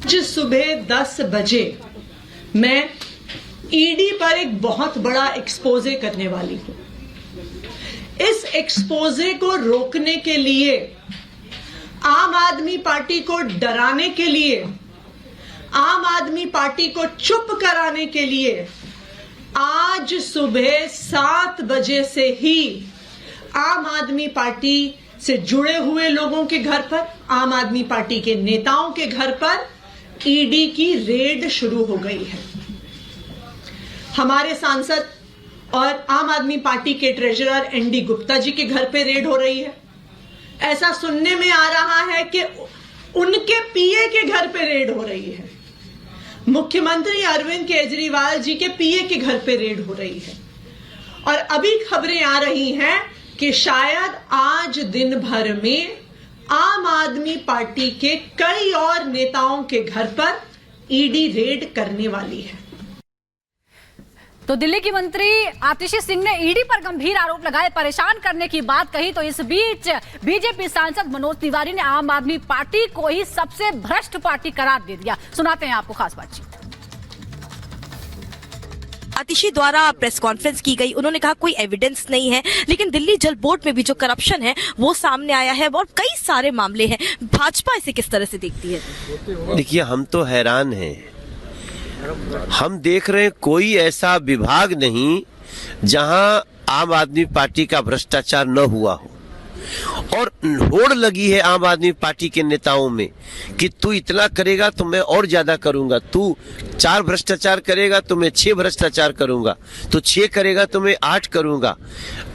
जिस सुबह 10 बजे मैं ईडी पर एक बहुत बड़ा एक्सपोजे करने वाली हूं। इस एक्सपोजे को रोकने के लिए, आम आदमी पार्टी को डराने के लिए, आम आदमी पार्टी को चुप कराने के लिए आज सुबह 7 बजे से ही आम आदमी पार्टी से जुड़े हुए लोगों के घर पर, आम आदमी पार्टी के नेताओं के घर पर ईडी की रेड शुरू हो गई है। हमारे सांसद और आम आदमी पार्टी के ट्रेजरर एनडी गुप्ता जी के घर पे रेड हो रही है। ऐसा सुनने में आ रहा है कि उनके पीए के घर पे रेड हो रही है। मुख्यमंत्री अरविंद केजरीवाल जी के पीए के घर पे रेड हो रही है। और अभी खबरें आ रही हैं कि शायद आज दिन भर में आम आदमी पार्टी के कई और नेताओं के घर पर ईडी रेड करने वाली है। तो दिल्ली की मंत्री आतिशी सिंह ने ईडी पर गंभीर आरोप लगाए, परेशान करने की बात कही। तो इस बीच बीजेपी सांसद मनोज तिवारी ने आम आदमी पार्टी को ही सबसे भ्रष्ट पार्टी करार दे दिया। सुनाते हैं आपको खास बातचीत। आतिशी द्वारा प्रेस कॉन्फ्रेंस की गई, उन्होंने कहा कोई एविडेंस नहीं है, लेकिन दिल्ली जल बोर्ड में भी जो करप्शन है वो सामने आया है और कई सारे मामले हैं। भाजपा इसे किस तरह से देखती है? देखिए, हम तो हैरान हैं। हम देख रहे हैं कोई ऐसा विभाग नहीं जहां आम आदमी पार्टी का भ्रष्टाचार न हुआ हो। और होड़ लगी है आम आदमी पार्टी के नेताओं में कि तू इतना करेगा तो मैं और ज्यादा करूंगा, तू 4 भ्रष्टाचार करेगा तो मैं 6 भ्रष्टाचार करूंगा, तू 6 करेगा तो मैं 8 करूंगा,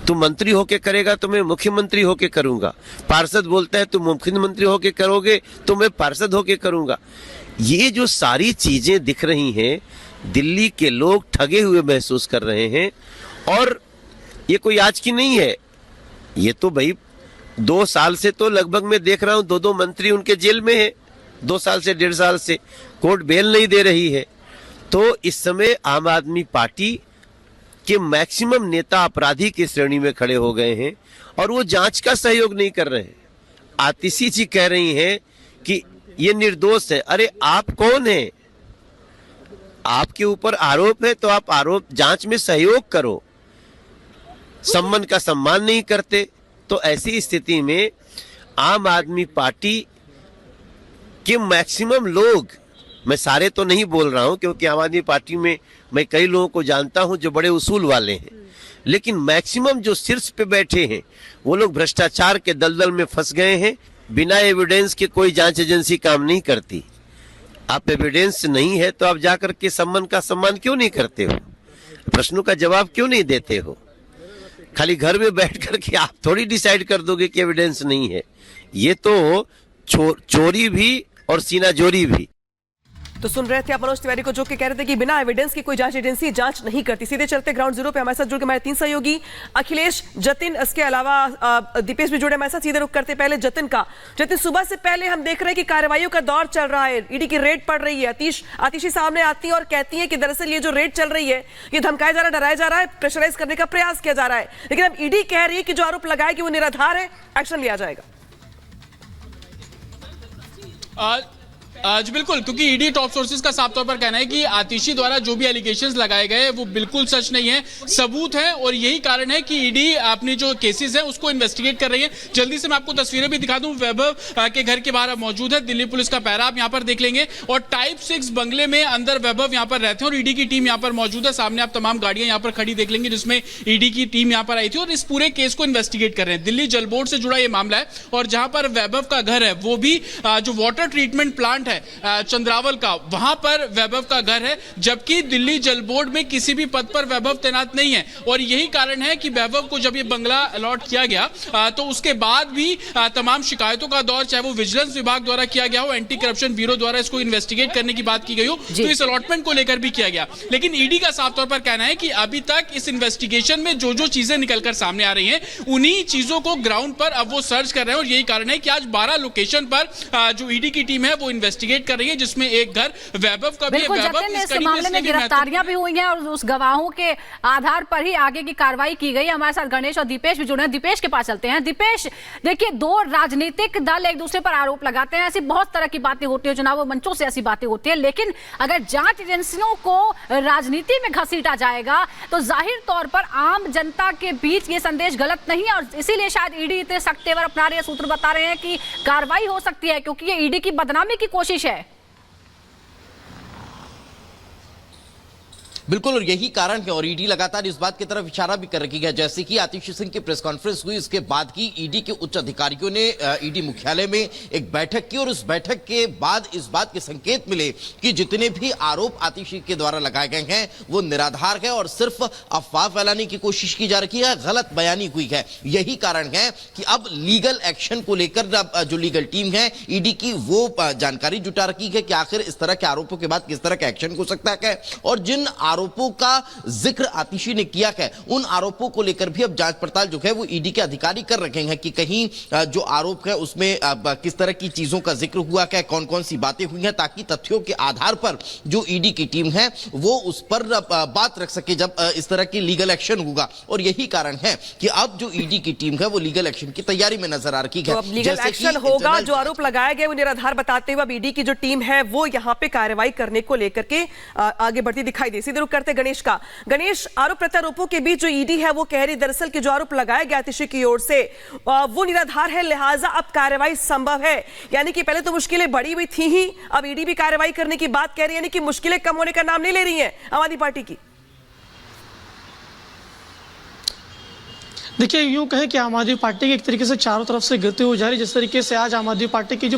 तू मंत्री होके करेगा तो मैं मुख्यमंत्री होके करूंगा, पार्षद बोलता है तू मुख्यमंत्री होके करोगे तो मैं पार्षद होके करूंगा। ये जो सारी चीजें दिख रही हैं, दिल्ली के लोग ठगे हुए महसूस कर रहे हैं। और ये कोई आज की नहीं है, ये तो भाई 2 साल से तो लगभग मैं देख रहा हूं 2 मंत्री उनके जेल में है। 2 साल से 1.5 साल से कोर्ट बेल नहीं दे रही है। तो इस समय आम आदमी पार्टी के मैक्सिमम नेता अपराधी की श्रेणी में खड़े हो गए हैं और वो जांच का सहयोग नहीं कर रहे हैं। आतिशी जी कह रही हैं कि ये निर्दोष है। अरे आप कौन है? आपके ऊपर आरोप है तो आप आरोप जांच में सहयोग करो। सम्मान का सम्मान नहीं करते तो ऐसी स्थिति में आम आदमी पार्टी के मैक्सिमम लोग, मैं सारे तो नहीं बोल रहा हूं क्योंकि आम आदमी पार्टी में मैं कई लोगों को जानता हूं जो बड़े उसूल वाले हैं, लेकिन मैक्सिमम जो शीर्ष पे बैठे हैं वो लोग भ्रष्टाचार के दलदल में फंस गए हैं। बिना एविडेंस के कोई जांच एजेंसी काम नहीं करती। आप एविडेंस नहीं है तो आप जाकर के सम्मान का सम्मान क्यों नहीं करते हो? प्रश्नों का जवाब क्यों नहीं देते हो? खाली घर में बैठ करके आप थोड़ी डिसाइड कर दोगे कि एविडेंस नहीं है। ये तो चोरी भी और सीनाजोरी भी। तो सुन रहे थे आप मनोज तिवारी को, जो कि कह रहे थे कि बिना एविडेंस की कोई जांच एजेंसी जांच नहीं करती। सीधे चलते ग्राउंड जीरो पे हमारे साथ जुड़ के हमारे 3 सहयोगी अखिलेश, जतिन, इसके अलावा दीपेश भी जुड़े हमारे साथ। सीधे रुक करते पहले जतिन का। जतिन, सुबह से पहले हम देख रहे हैं कि कार्रवाइयों का दौर चल रहा है, ईडी की रेड पड़ रही है। आतिशी सामने आती है और कहती है कि दरअसल ये जो रेड चल रही है ये धमकाया जा रहा है, डराया जा रहा है, प्रेशराइज करने का प्रयास किया जा रहा है। लेकिन अब ईडी कह रही है कि जो आरोप लगाया कि वो निराधार है, एक्शन लिया जाएगा। जी बिल्कुल, क्योंकि ईडी टॉप सोर्सेज का साफ तौर पर कहना है कि आतिशी द्वारा जो भी एलिगेशंस लगाए गए वो बिल्कुल सच नहीं है, सबूत है। और यही कारण है कि ईडी अपनी जो केसेस है उसको इन्वेस्टिगेट कर रही है। जल्दी से मैं आपको तस्वीरें भी दिखा दूं। वैभव के घर के बाहर मौजूद है दिल्ली पुलिस का पैरा, आप यहाँ पर देख लेंगे। और टाइप 6 बंगले में अंदर वैभव यहाँ पर रहते हैं और ईडी की टीम यहाँ पर मौजूद है। सामने आप तमाम गाड़ियां यहाँ पर खड़ी देख लेंगे जिसमें ईडी की टीम यहाँ पर आई थी और इस पूरे केस को इन्वेस्टिगेट कर रहे हैं। दिल्ली जल बोर्ड से जुड़ा यह मामला है और जहां पर वैभव का घर है वो भी जो वाटर ट्रीटमेंट प्लांट है चंद्रावल का, वहां पर वैभव का घर है। जबकि दिल्ली जल बोर्ड में किसी भी पद पर वैभव तैनात नहीं है। और यही कारण है कि वैभव को जब ये बंगला अलॉट किया गया तो उसके बाद भी तमाम शिकायतों का दौर, चाहे वो विजिलेंस विभाग द्वारा किया गया हो, एंटी करप्शन ब्यूरो द्वारा इसको इन्वेस्टिगेट करने की बात की गई हो, तो इस अलॉटमेंट को लेकर भी किया गया। लेकिन ईडी का साफ तौर पर कहना है कि अभी तक इस इन्वेस्टिगेशन में जो जो चीजें निकलकर सामने आ रही हैं उन्हीं चीजों को ग्राउंड पर अब वो सर्च कर रहे हैं। और यही कारण है कि आज 12 लोकेशन पर जो ईडी की टीम है वो इन्वेस्टिगेट इन्वेस्टिगेट कर रही है, जिसमें एक घर वैभव का भी है। बिल्कुल वैभव जतिन, इस इस कड़ी मामले में इसलिए गिरफ्तारियां भी हुई हैं और उस गवाहों के आधार पर ही आगे की कार्रवाई की गई। हमारे साथ गणेश और दीपेश भी जुड़े हैं। दीपेश के पास चलते हैं। दीपेश, देखिए, दो राजनीतिक दल एक दूसरे पर आरोप लगाते हैं, ऐसी बहुत तरह की बातें होती है, चुनाव मंचों से ऐसी बातें होती है, लेकिन अगर जांच एजेंसियों को राजनीति में घसीटा जाएगा तो जाहिर तौर पर आम जनता के बीच ये संदेश गलत नहीं है, और इसीलिए शायद ईडी इतने सख्त तेवर अपना रहे हैं। सूत्र बता रहे हैं कि कार्रवाई हो सकती है, क्योंकि ये ईडी की बदनामी की कोशिश है। बिल्कुल, और यही कारण है, और ईडी लगातार इस बात की तरफ इशारा भी कर रखी है। जैसे कि आतिशी सिंह की प्रेस कॉन्फ्रेंस हुई, इसके बाद ही ईडी के उच्च अधिकारियों ने ईडी मुख्यालय में एक बैठक की, और उस बैठक के बाद इस बात के संकेत मिले कि जितने भी आरोप आतिशी के द्वारा लगाए गए हैं वो निराधार है और सिर्फ अफवाह फैलाने की कोशिश की जा रही है, गलत बयानी हुई है। यही कारण है कि अब लीगल एक्शन को लेकर जो लीगल टीम है ईडी की, वो जानकारी जुटा रखी है कि आखिर इस तरह के आरोपों के बाद किस तरह का एक्शन हो सकता है, और जिन आरोपों का जिक्र आतिशी ने किया है उन आरोपों को लेकर भी अब जांच पड़ताल जो है वो ईडी के अधिकारी कर रखे हैं कि कहीं जो आरोप है उसमें किस तरह की चीजों का जिक्र हुआ है, कौन कौन सी बातें हुई हैं, ताकि तथ्यों के आधार पर जो ईडी की टीम है वो उस पर बात रख सके जब इस तरह की लीगल एक्शन होगा। और यही कारण है कि अब जो ईडी की टीम है वो लीगल एक्शन की तैयारी में नजर आ रही है। तो अब लीगल एक्शन होगा, जो आरोप लगाए गए वो निराधार बताते हुए अब ईडी की जो टीम है वो यहाँ पे कार्रवाई करने को लेकर के आगे बढ़ती दिखाई दे। सीधे रुक करते गणेश का। गणेश, आरोप प्रत्यारोपों के बीच जो ईडी है वो कह रही दरअसल कि जो आरोप लगाया गया आतिशी की ओर से वो निराधार है, लिहाजा अब कार्रवाई संभव है। यानी कि पहले तो मुश्किलें बढ़ी हुई थी ही, अब ईडी भी कार्रवाई करने की बात कह रही है, यानी कि मुश्किलें कम होने का नाम नहीं ले रही है आम आदमी पार्टी की। देखिए, यूँ कहें कि आम आदमी पार्टी की एक तरीके से चारों तरफ से गिरती हुई जा रही है। जिस तरीके से आज आम आदमी पार्टी की जो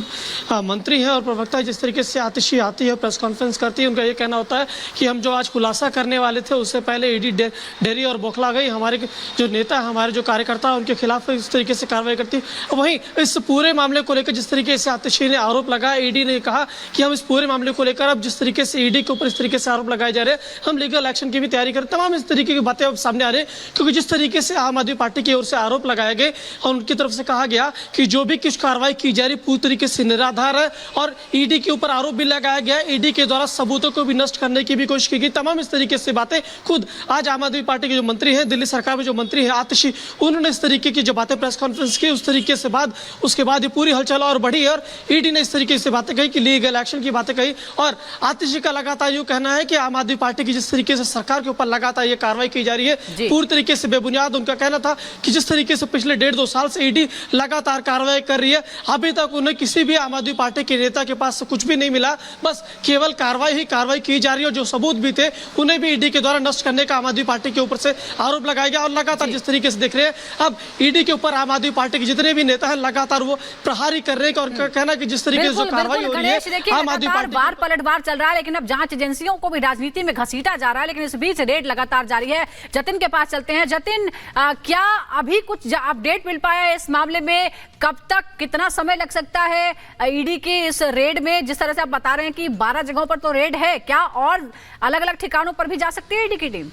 मंत्री है और प्रवक्ता है, जिस तरीके से आतिशी आती है, प्रेस कॉन्फ्रेंस करती है, उनका ये कहना होता है कि हम जो आज खुलासा करने वाले थे उससे पहले ईडी डेरी और बौखला गई। हमारे जो नेता, हमारे जो कार्यकर्ता उनके खिलाफ इस तरीके से कार्रवाई करती है। वहीं इस पूरे मामले को लेकर जिस तरीके से आतिशी ने आरोप लगाया, ईडी ने कहा कि हम इस पूरे मामले को लेकर अब जिस तरीके से ईडी के ऊपर इस तरीके से आरोप लगाए जा रहे हैं, हम लीगल एक्शन की भी तैयारी करें। तमाम इस तरीके की बातें अब सामने आ रही है, क्योंकि जिस तरीके से आम आदमी पार्टी की ओर से आरोप लगाए गए और उनकी तरफ से कहा गया कि जो भी कुछ कार्रवाई की जा रही पूरी तरीके से निराधार है, और ईडी के ऊपर आरोप भी लगाया गया, ईडी के द्वारा सबूतों को भी नष्ट करने की भी कोशिश की गई। तमाम इस तरीके से बातें खुद आज आम आदमी पार्टी के जो मंत्री हैं, दिल्ली सरकार में जो मंत्री है आतिशी, उन्होंने इस तरीके की जो बातें प्रेस कॉन्फ्रेंस की, उस तरीके से उसके बाद ये पूरी हलचल और बढ़ी, और ईडी ने इस तरीके से बातें कही कि लीगल एक्शन की बातें कही। और आतिशी का लगातार यूं कहना है कि आम आदमी पार्टी की जिस तरीके से सरकार के ऊपर लगातार ये कार्रवाई की जा रही है पूरी तरीके से बेबुनियाद। उनका कहना था कि जिस तरीके से पिछले 1.5-2 साल से ईडी लगातार कार्रवाई कर रही है, अभी तक उन्हें किसी भी आम आदमी पार्टी के नेता के पास कुछ भी नहीं मिला, बस केवल कार्रवाई की जा रही है। जो सबूत भी थे उन्हें भी ईडी के द्वारा नष्ट करने का आम आदमी पार्टी के ऊपर से आरोप लगाया गया। और लगातार जिस तरीके से देख रहे हैं अब ईडी के ऊपर आम आदमी पार्टी के जितने भी नेता हैं लगातार वो प्रहारी कर रहे हैं, और कहना कि जिस तरीके से जो कार्रवाई हो रही है आम आदमी पार्टी बार पलटवार चल रहा है, लेकिन अब जांच एजेंसियों को भी राजनीति में घसीटा जा रहा है, लेकिन इस बीच रेड लगातार जारी है। जतिन के पास चलते हैं। जतिन, क्या अभी कुछ अपडेट मिल पाया है इस मामले में? कब तक, कितना समय लग सकता है ईडी की इस रेड में? जिस तरह से आप बता रहे हैं कि 12 जगहों पर तो रेड है, क्या और अलग अलग ठिकानों पर भी जा सकती है ईडी की टीम?